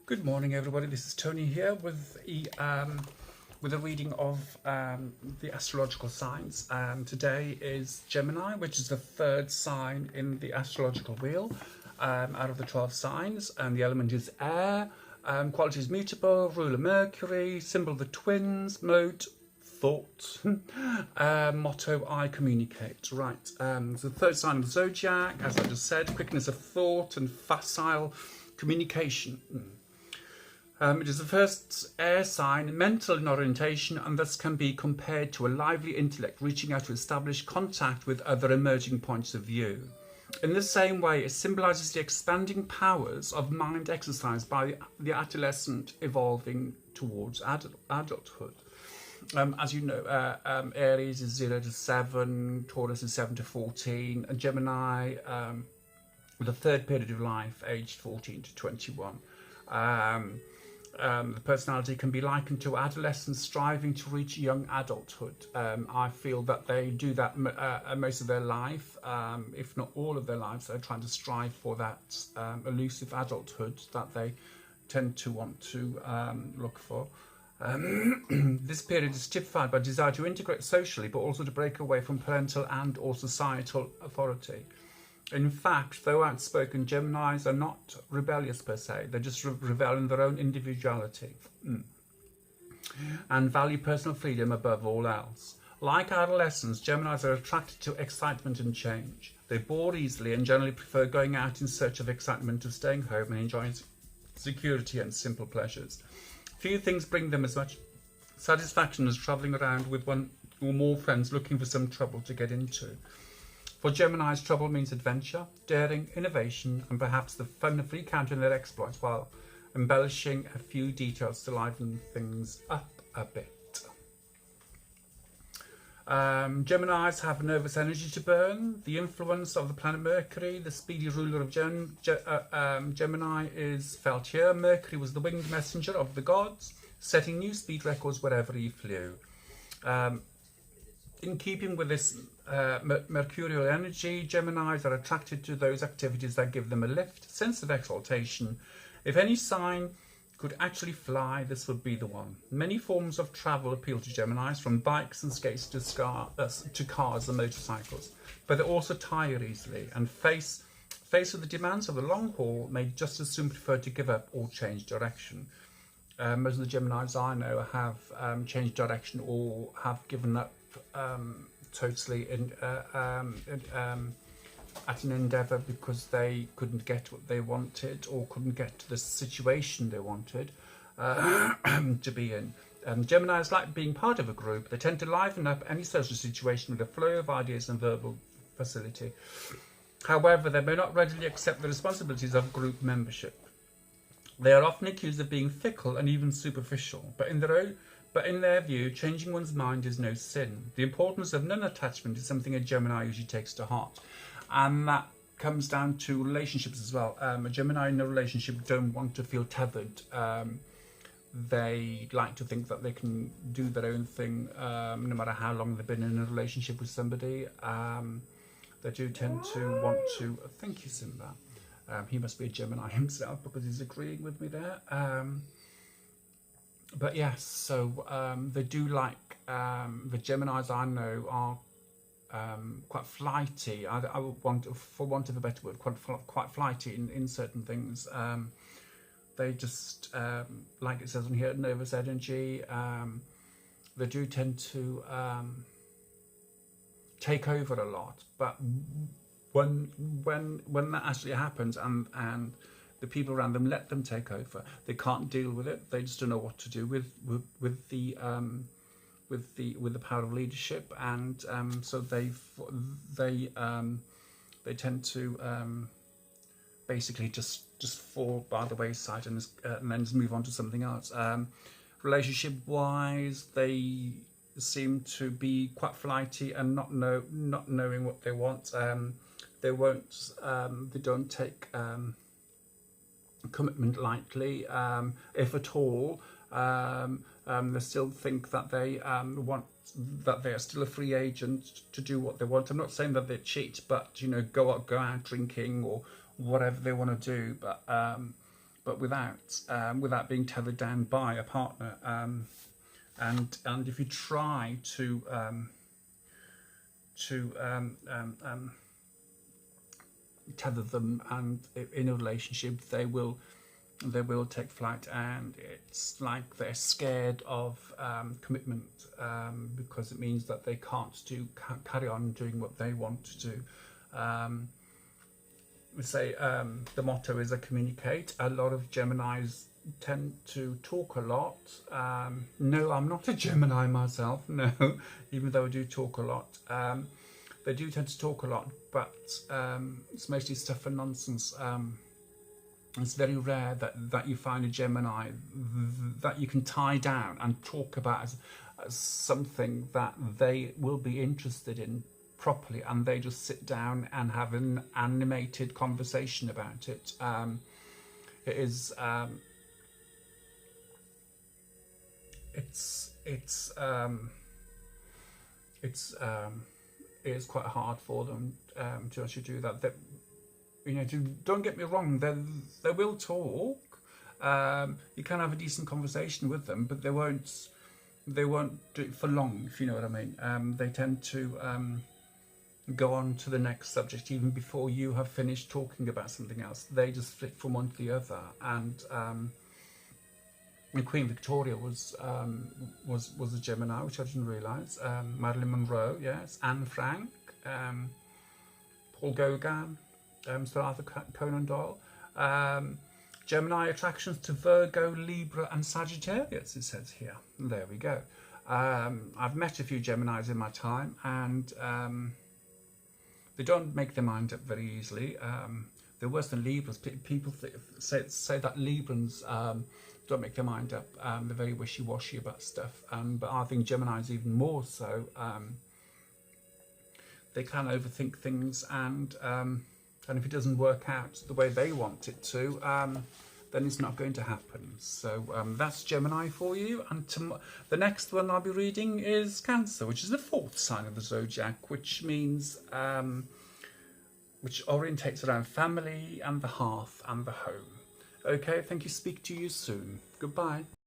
Good morning, everybody. This is Tony here with a reading of the astrological signs. Today is Gemini, which is the third sign in the astrological wheel out of the 12 signs, and the element is air. Quality is mutable, ruler Mercury, symbol the twins, mode thought, motto I communicate. Right, the third sign of the zodiac, as I just said, quickness of thought and facile communication. It is the first air sign, mental in orientation, and thus can be compared to a lively intellect reaching out to establish contact with other emerging points of view. In the same way, it symbolises the expanding powers of mind exercised by the adolescent evolving towards adulthood. As you know, Aries is 0 to 7, Taurus is 7 to 14, and Gemini, the third period of life, aged 14 to 21. The personality can be likened to adolescents striving to reach young adulthood. I feel that they do that most of their life, if not all of their lives. They're trying to strive for that elusive adulthood that they tend to want to look for. This period is typified by desire to integrate socially, but also to break away from parental and or societal authority. In fact, though outspoken, Geminis are not rebellious per se. They just revel in their own individuality and value personal freedom above all else. Like adolescents, Geminis are attracted to excitement and change. They bore easily and generally prefer going out in search of excitement to staying home and enjoying security and simple pleasures. Few things bring them as much satisfaction as travelling around with one or more friends looking for some trouble to get into. For Geminis, trouble means adventure, daring, innovation, and perhaps the fun of recounting their exploits while embellishing a few details to liven things up a bit. Geminis have nervous energy to burn. The influence of the planet Mercury, the speedy ruler of Gemini, is felt here. Mercury was the winged messenger of the gods, setting new speed records wherever he flew. In keeping with this mercurial energy, Geminis are attracted to those activities that give them a lift, sense of exaltation. If any sign could actually fly, this would be the one. Many forms of travel appeal to Geminis, from bikes and skates to cars and motorcycles, but they also tire easily and faced with the demands of the long haul, may just as soon prefer to give up or change direction. Most of the Geminis I know have changed direction or have given up totally at an endeavour because they couldn't get what they wanted or couldn't get to the situation they wanted to be in. Geminis like being part of a group. They tend to liven up any social situation with a flow of ideas and verbal facility. However, they may not readily accept the responsibilities of group membership. They are often accused of being fickle and even superficial, but in their view, changing one's mind is no sin. The importance of non-attachment is something a Gemini usually takes to heart. And that comes down to relationships as well. A Gemini in a relationship don't want to feel tethered. They like to think that they can do their own thing no matter how long they've been in a relationship with somebody. They do tend to want to... Thank you, Simba. He must be a Gemini himself because he's agreeing with me there. But yes, so they do like, the Geminis I know are quite flighty. I would want, for want of a better word, quite flighty in certain things. They just, like it says on here, nervous energy. They do tend to take over a lot, but when that actually happens and the people around them let them take over, they can't deal with it. They just don't know what to do with the power of leadership, and so they tend to basically just fall by the wayside and then just move on to something else. Relationship wise, they seem to be quite flighty and not knowing what they want. They don't take commitment lightly, if at all. They still think that they that they are still a free agent to do what they want. I'm not saying that they cheat, but go out drinking or whatever they want to do. But but without being tethered down by a partner. And if you try to tether them and in a relationship, they will take flight, and it's like they're scared of commitment, because it means that they can't carry on doing what they want to do. We say the motto is communicate. A lot of Geminis tend to talk a lot. No, I'm not a Gemini myself, no, even though I do talk a lot. They do tend to talk a lot, but it's mostly stuff and nonsense. It's very rare that you find a Gemini that you can tie down and talk about as something that they will be interested in properly, and they just sit down and have an animated conversation about it. It is it is quite hard for them to actually do that. You know, don't get me wrong, they will talk. You can have a decent conversation with them, but they won't do it for long, if you know what I mean. They tend to go on to the next subject even before you have finished talking about something else. They just flip from one to the other. And Queen Victoria was a Gemini, which I didn't realise. Marilyn Monroe, yes. Anne Frank, Paul Gauguin, Sir Arthur Conan Doyle. Gemini attractions to Virgo, Libra and Sagittarius, it says here. There we go. I've met a few Geminis in my time, and they don't make their mind up very easily. They're worse than Libras. People say that Librans don't make their mind up. They're very wishy-washy about stuff. But I think Gemini's even more so. They can overthink things, and if it doesn't work out the way they want it to, then it's not going to happen. So that's Gemini for you. And the next one I'll be reading is Cancer, which is the fourth sign of the zodiac, which means which orientates around family and the hearth and the home. Okay, thank you. Speak to you soon. Goodbye.